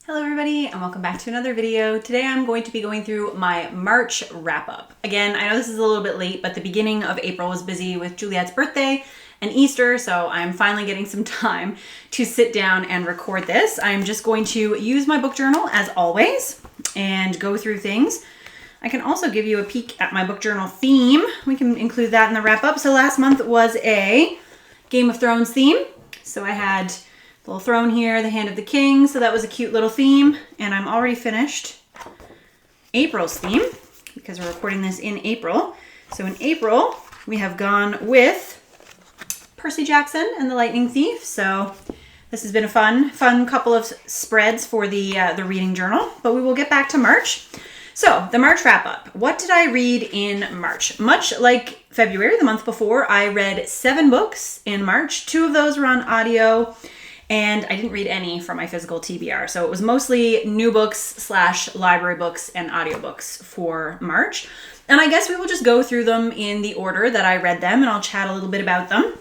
Hello everybody and welcome back to another video. Today I'm going to be going through my March wrap up. Again, I know this is a little bit late, but the beginning of April was busy with Juliet's birthday and Easter, so I'm finally getting some time to sit down and record this. I'm just going to use my book journal as always and go through things. I can also give you a peek at my book journal theme. We can include that in the wrap up. So last month was a Game of Thrones theme. So I had little throne here, the Hand of the King, so that was a cute little theme, and I'm already finished April's theme because we're recording this in April. So in April, we have gone with Percy Jackson and the Lightning Thief. So this has been a fun couple of spreads for the reading journal, but we will get back to March. So the March wrap up. What did I read in March? Much like February, the month before, I read 7 books in March. 2 of those were on audio, and I didn't read any from my physical TBR. So it was mostly new books / library books and audiobooks for March. And I guess we will just go through them in the order that I read them, and I'll chat a little bit about them.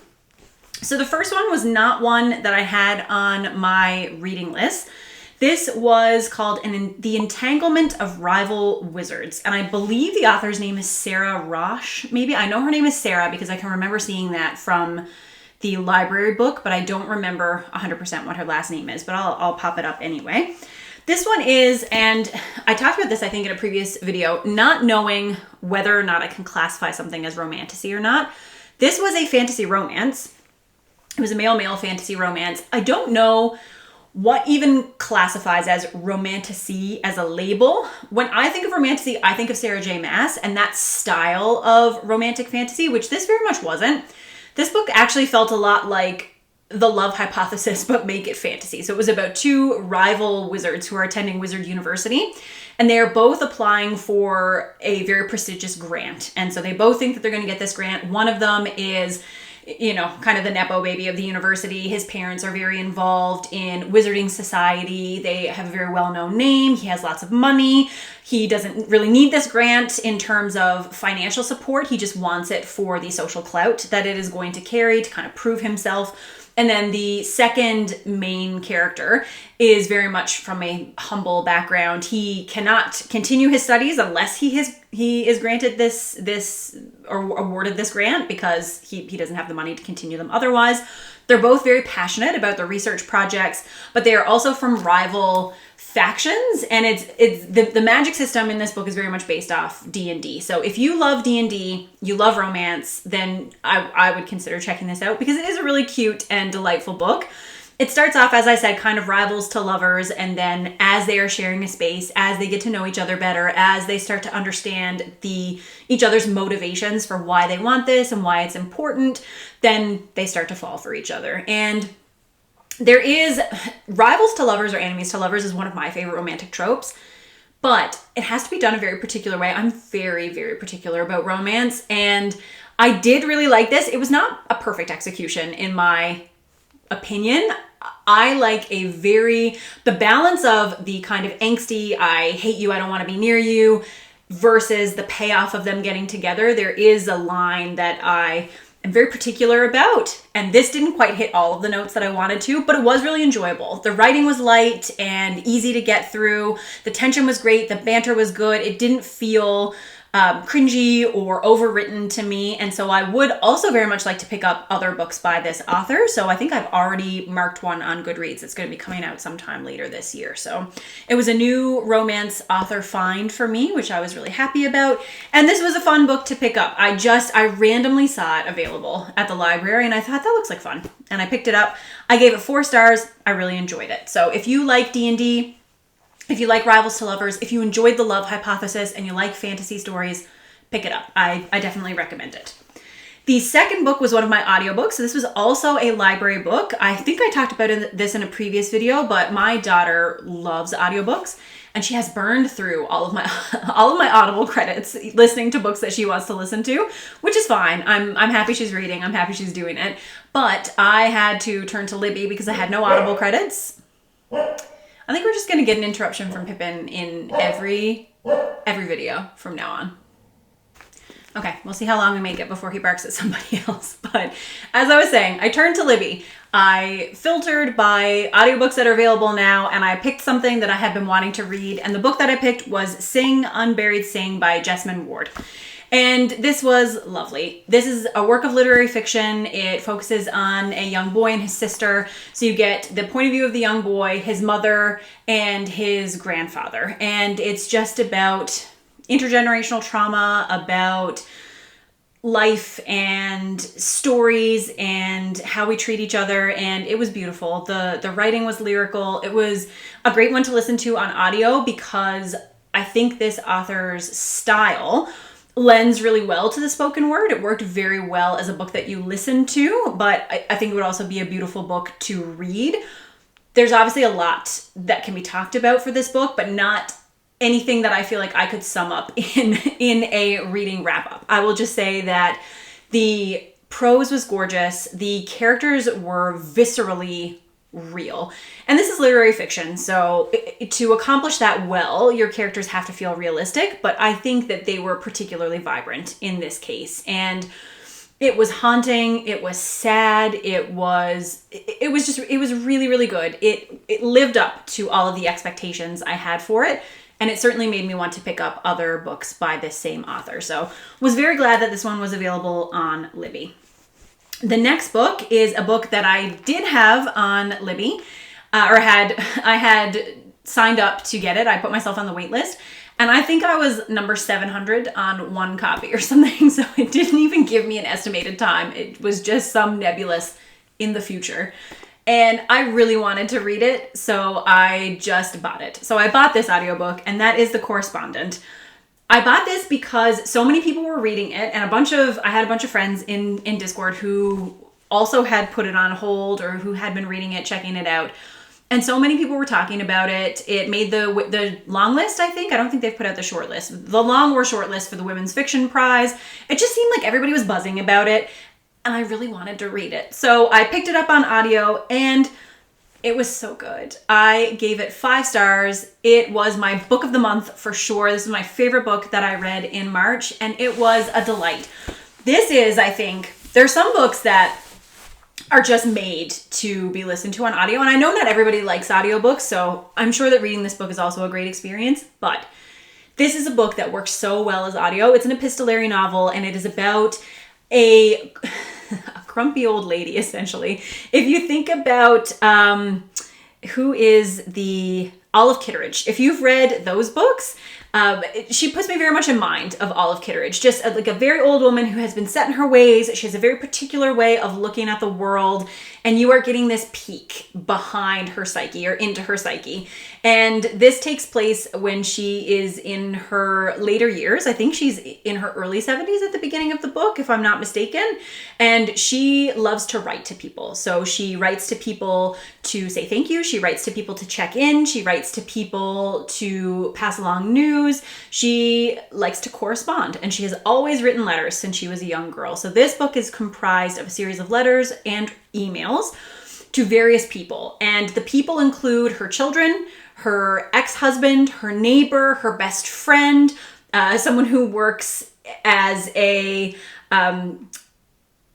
So the first one was not one that I had on my reading list. This was called The Entanglement of Rival Wizards. And I believe the author's name is Sarah Roche. Maybe I know her name is Sarah because I can remember seeing that from the library book, but I don't remember 100% what her last name is, but I'll pop it up anyway. This one is, and I talked about this, I think, in a previous video, not knowing whether or not I can classify something as romantasy or not. This was a fantasy romance. It was a male-male fantasy romance. I don't know what even classifies as romantasy as a label. When I think of romantasy, I think of Sarah J. Maas and that style of romantic fantasy, which this very much wasn't. This book actually felt a lot like The Love Hypothesis, but make it fantasy. So it was about 2 rival wizards who are attending Wizard University, and they are both applying for a very prestigious grant. And so they both think that they're going to get this grant. One of them is, kind of the Nepo baby of the university. His parents are very involved in wizarding society. They have a very well-known name. He has lots of money. He doesn't really need this grant in terms of financial support. He just wants it for the social clout that it is going to carry to kind of prove himself. And then the second main character is very much from a humble background. He cannot continue his studies unless he is granted this or awarded this grant because he doesn't have the money to continue them otherwise. They're both very passionate about their research projects, but they are also from rival factions, and it's the magic system in this book is very much based off D&D. So if you love D&D, you love romance, then I would consider checking this out because it is a really cute and delightful book. It starts off, as I said, kind of rivals to lovers, and then as they are sharing a space, as they get to know each other better, as they start to understand each other's motivations for why they want this and why it's important, then they start to fall for each other. And there is rivals to lovers or enemies to lovers is one of my favorite romantic tropes, but it has to be done a very particular way. I'm very, very particular about romance, and I did really like this. It was not a perfect execution in my opinion. I like the balance of the kind of angsty, I hate you, I don't want to be near you, versus the payoff of them getting together. There is a line that I am very particular about, and this didn't quite hit all of the notes that I wanted to, but it was really enjoyable. The writing was light and easy to get through. The tension was great. The banter was good. It didn't feel cringy or overwritten to me, and so I would also very much like to pick up other books by this author. So I think I've already marked one on Goodreads. It's going to be coming out sometime later this year. So it was a new romance author find for me, which I was really happy about, and this was a fun book to pick up. I randomly saw it available at the library, and I thought that looks like fun, and I picked it up. I gave it 4 stars. I really enjoyed it. So if you like D&D, if you like Rivals to Lovers, if you enjoyed The Love Hypothesis and you like fantasy stories, pick it up. I definitely recommend it. The second book was one of my audiobooks. So this was also a library book. I think I talked about this in a previous video, but my daughter loves audiobooks, and she has burned through all of my Audible credits listening to books that she wants to listen to, which is fine. I'm happy she's reading. I'm happy she's doing it. But I had to turn to Libby because I had no Audible credits. I think we're just going to get an interruption from Pippin in every video from now on. Okay, we'll see how long we make it before he barks at somebody else. But as I was saying, I turned to Libby. I filtered by audiobooks that are available now, and I picked something that I had been wanting to read. And the book that I picked was Sing, Unburied, Sing by Jessamine Ward. And this was lovely. This is a work of literary fiction. It focuses on a young boy and his sister. So you get the point of view of the young boy, his mother, and his grandfather. And it's just about intergenerational trauma, about life and stories and how we treat each other. And it was beautiful. The writing was lyrical. It was a great one to listen to on audio because I think this author's style lends really well to the spoken word. It worked very well as a book that you listen to, but I think it would also be a beautiful book to read. There's obviously a lot that can be talked about for this book, but not anything that I feel like I could sum up in a reading wrap up. I will just say that the prose was gorgeous. The characters were viscerally real. And this is literary fiction, so to accomplish that well, your characters have to feel realistic, but I think that they were particularly vibrant in this case. And it was haunting, it was sad, it was really, really good. It lived up to all of the expectations I had for it, and it certainly made me want to pick up other books by this same author. So was very glad that this one was available on Libby. The next book is a book that I did have on Libby, I had signed up to get it. I put myself on the wait list, and I think I was number 700 on one copy or something, so it didn't even give me an estimated time. It was just some nebulous in the future. And I really wanted to read it, so I just bought it. So I bought this audiobook, and that is The Correspondent. I bought this because so many people were reading it, and I had a bunch of friends in Discord who also had put it on hold or who had been reading it, checking it out. And so many people were talking about it. It made the long list, I think. I don't think they've put out the short list. The long or short list for the Women's Fiction Prize. It just seemed like everybody was buzzing about it, and I really wanted to read it. So I picked it up on audio, and it was so good. I gave it 5 stars. It was my book of the month for sure. This is my favorite book that I read in March, and it was a delight. This is, I think, there are some books that are just made to be listened to on audio, and I know not everybody likes audiobooks, so I'm sure that reading this book is also a great experience, but this is a book that works so well as audio. It's an epistolary novel, and it is about a grumpy old lady, essentially. If you think about who is the Olive Kitteridge, if you've read those books, she puts me very much in mind of Olive Kitteridge, just like a very old woman who has been set in her ways. She has a very particular way of looking at the world, and you are getting this peek behind her psyche or into her psyche. And this takes place when she is in her later years. I think she's in her early 70s at the beginning of the book, if I'm not mistaken. And she loves to write to people. So she writes to people to say thank you. She writes to people to check in. She writes to people to pass along news. She likes to correspond, and she has always written letters since she was a young girl. So this book is comprised of a series of letters and emails to various people. And the people include her children, her ex-husband, her neighbor, her best friend, someone who works as a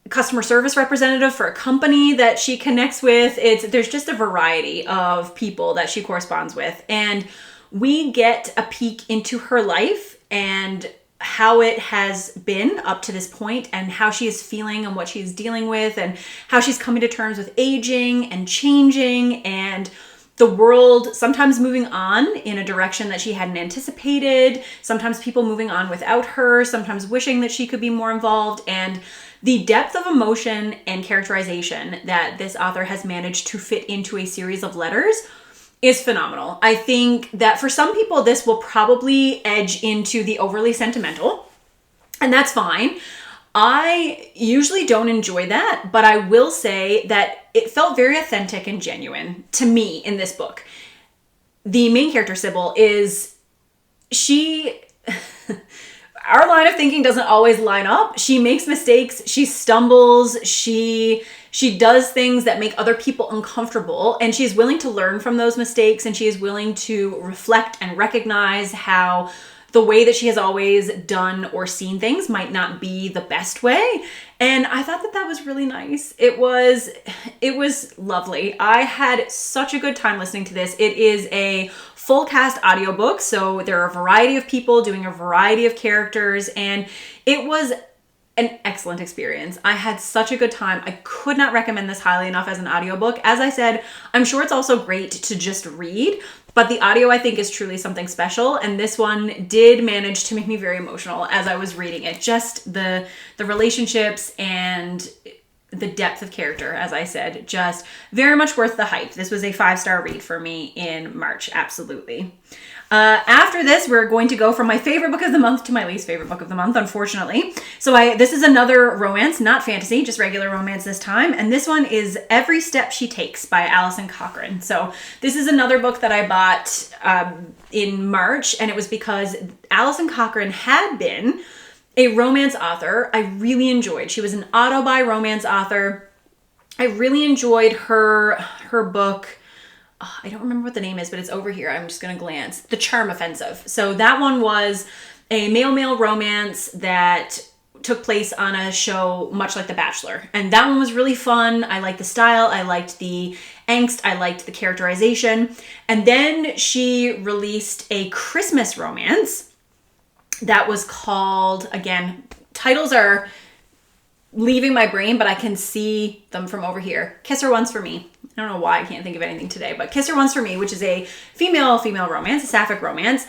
customer service representative for a company that she connects with. There's just a variety of people that she corresponds with. And we get a peek into her life and how it has been up to this point, and how she is feeling and what she's dealing with, and how she's coming to terms with aging and changing, and the world sometimes moving on in a direction that she hadn't anticipated, sometimes people moving on without her, sometimes wishing that she could be more involved. And the depth of emotion and characterization that this author has managed to fit into a series of letters is phenomenal. I think that for some people, this will probably edge into the overly sentimental, and that's fine. I usually don't enjoy that, but I will say that it felt very authentic and genuine to me in this book. The main character, Sybil, our line of thinking doesn't always line up. She makes mistakes, she stumbles, she does things that make other people uncomfortable, and she's willing to learn from those mistakes, and she is willing to reflect and recognize how the way that she has always done or seen things might not be the best way. And I thought that that was really nice. It was lovely. I had such a good time listening to this. It is a full cast audiobook, so there are a variety of people doing a variety of characters, and it was an excellent experience. I had such a good time. I could not recommend this highly enough as an audiobook. As I said, I'm sure it's also great to just read, but the audio I think is truly something special, and this one did manage to make me very emotional as I was reading it. Just the relationships and the depth of character, as I said, just very much worth the hype. This was a 5-star read for me in March, absolutely. After this, we're going to go from my favorite book of the month to my least favorite book of the month, unfortunately. So this is another romance, not fantasy, just regular romance this time. And this one is Every Step She Takes by Alison Cochrane. So this is another book that I bought in March, and it was because Alison Cochrane had been a romance author I really enjoyed. She was an auto-buy romance author. I really enjoyed her book. I don't remember what the name is, but it's over here. I'm just going to glance. The Charm Offensive. So that one was a male-male romance that took place on a show much like The Bachelor. And that one was really fun. I liked the style. I liked the angst. I liked the characterization. And then she released a Christmas romance that was called, again, titles are leaving my brain, but I can see them from over here. Kiss Her Once for Me. I don't know why I can't think of anything today, but Kiss Her Once for Me, which is a female romance, a sapphic romance.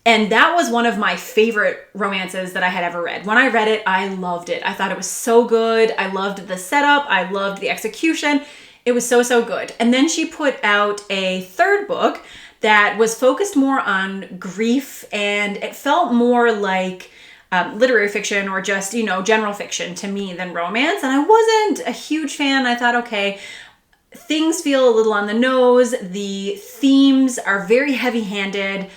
And that was one of my favorite romances that I had ever read. When I read it, I loved it. I thought it was so good. I loved the setup. I loved the execution. It was so, so good. And then she put out a third book that was focused more on grief, and it felt more like literary fiction or just, general fiction to me than romance. And I wasn't a huge fan. I thought, okay, things feel a little on the nose. The themes are very heavy-handed.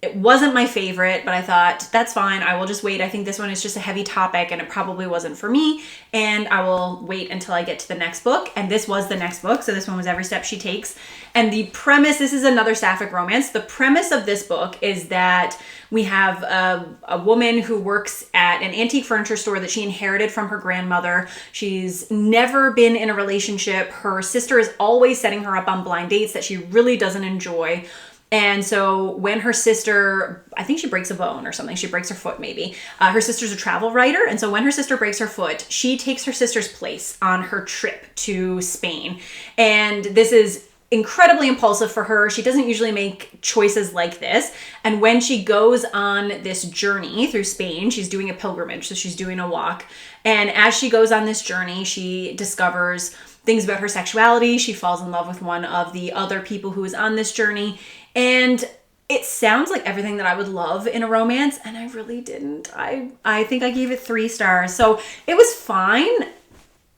It wasn't my favorite, but I thought, that's fine. I will just wait. I think this one is just a heavy topic and it probably wasn't for me. And I will wait until I get to the next book. And this was the next book. So this one was Every Step She Takes. And the premise, this is another sapphic romance. The premise of this book is that we have a woman who works at an antique furniture store that she inherited from her grandmother. She's never been in a relationship. Her sister is always setting her up on blind dates that she really doesn't enjoy. And so when her sister, I think she breaks a bone or something, she breaks her foot maybe. Her sister's a travel writer. And so when her sister breaks her foot, she takes her sister's place on her trip to Spain. And this is incredibly impulsive for her. She doesn't usually make choices like this. And when she goes on this journey through Spain, she's doing a pilgrimage. So she's doing a walk. And as she goes on this journey, she discovers things about her sexuality. She falls in love with one of the other people who is on this journey. And it sounds like everything that I would love in a romance, and I really didn't. I think I gave it 3 stars. So it was fine.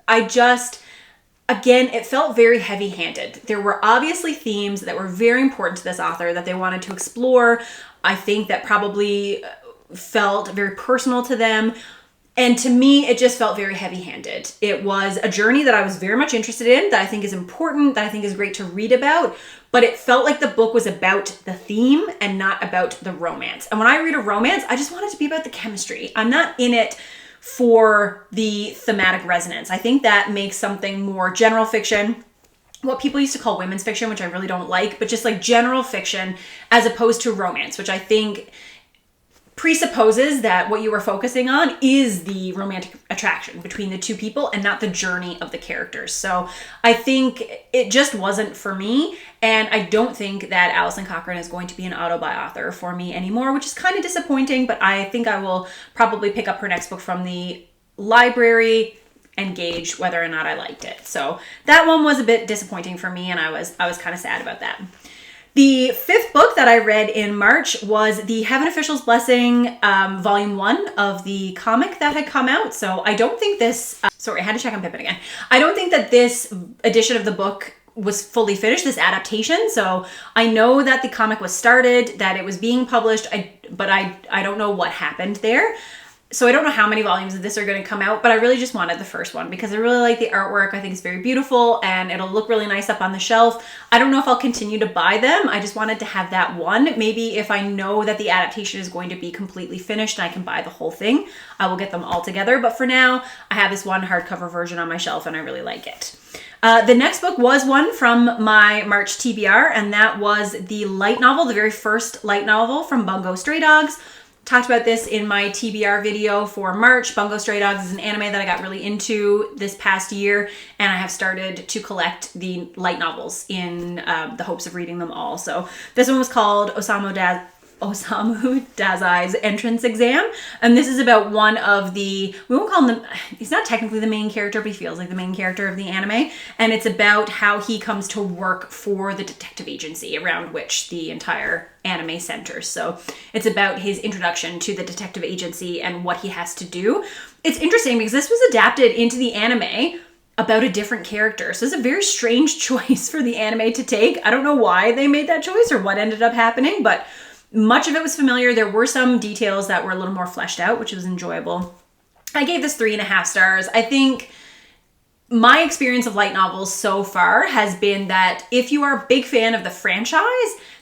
Again, it felt very heavy-handed. There were obviously themes that were very important to this author that they wanted to explore. I think that probably felt very personal to them. And to me, it just felt very heavy-handed. It was a journey that I was very much interested in, that I think is important, that I think is great to read about, but it felt like the book was about the theme and not about the romance. And when I read a romance, I just want it to be about the chemistry. I'm not in it for the thematic resonance. I think that makes something more general fiction, what people used to call women's fiction, which I really don't like, but just like general fiction as opposed to romance, which I think presupposes that what you are focusing on is the romantic attraction between the two people and not the journey of the characters. So I think it just wasn't for me. And I don't think that Alison Cochrane is going to be an auto-buy author for me anymore, which is kind of disappointing, but I think I will probably pick up her next book from the library and gauge whether or not I liked it. So that one was a bit disappointing for me, and I was kind of sad about that. The 5th book that I read in March was the Heaven Official's Blessing, Volume 1 of the comic that had come out. So I don't think this, sorry, I had to check on Pippin again. I don't think that this edition of the book was fully finished, this adaptation. So I know that the comic was started, that it was being published, but I don't know what happened there. So I don't know how many volumes of this are going to come out, but I really just wanted the first one because I really like the artwork. I think it's very beautiful and it'll look really nice up on the shelf. I don't know if I'll continue to buy them. I just wanted to have that one. Maybe if I know that the adaptation is going to be completely finished and I can buy the whole thing, I will get them all together. But for now, I have this one hardcover version on my shelf and I really like it. The next book was one from my March TBR, and that was the light novel, the very first light novel from Bungo Stray Dogs. Talked about this in my TBR video for March. Bungo Stray Dogs is an anime that I got really into this past year, and I have started to collect the light novels in the hopes of reading them all. So this one was called Osamu Dazai's Entrance Exam, and this is about one of the, we won't call him he's not technically the main character, but he feels like the main character of the anime, and it's about how he comes to work for the detective agency around which the entire anime centers. So it's about his introduction to the detective agency and what he has to do. It's interesting because this was adapted into the anime about a different character. So it's a very strange choice for the anime to take. I don't know why they made that choice or what ended up happening, but much of it was familiar. There were some details that were a little more fleshed out, which was enjoyable. I gave this 3.5 stars. I think my experience of light novels so far has been that if you are a big fan of the franchise,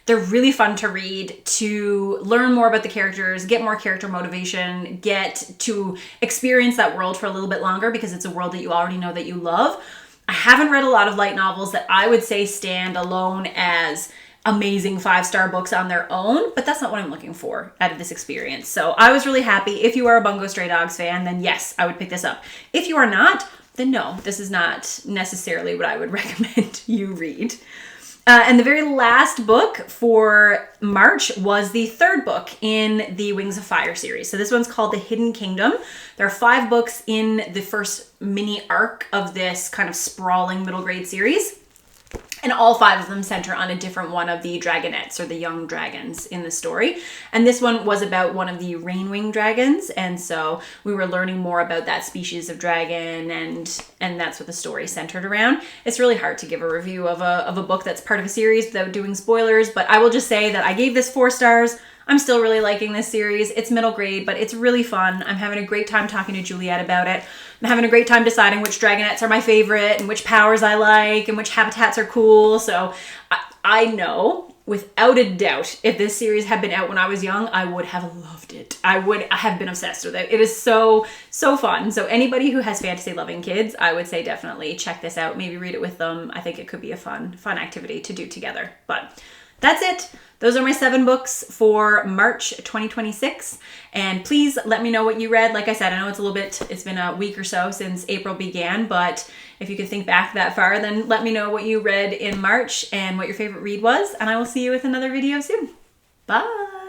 they're really fun to read, to learn more about the characters, get more character motivation, get to experience that world for a little bit longer because it's a world that you already know that you love. I haven't read a lot of light novels that I would say stand alone as amazing 5-star books on their own, but that's not what I'm looking for out of this experience. So I was really happy. If you are a Bungo Stray Dogs fan, then yes, I would pick this up. If you are not, then no, this is not necessarily what I would recommend you read. And the very last book for March was the third book in the Wings of Fire series. So this one's called The Hidden Kingdom. There are 5 books in the first mini arc of this kind of sprawling middle grade series. And all 5 of them center on a different one of the dragonettes or the young dragons in the story. And this one was about one of the rainwing dragons. And so we were learning more about that species of dragon, and that's what the story centered around. It's really hard to give a review of a book that's part of a series without doing spoilers, but I will just say that I gave this 4 stars. I'm still really liking this series. It's middle grade, but it's really fun. I'm having a great time talking to Juliet about it. I'm having a great time deciding which dragonettes are my favorite and which powers I like and which habitats are cool. So I know without a doubt, if this series had been out when I was young, I would have loved it. I would have been obsessed with it. It is so fun. So anybody who has fantasy loving kids, I would say definitely check this out. Maybe read it with them. I think it could be a fun activity to do together. But that's it. Those are my 7 books for March 2026. And please let me know what you read. Like I said, I know it's been a week or so since April began, but if you could think back that far, then let me know what you read in March and what your favorite read was. And I will see you with another video soon. Bye.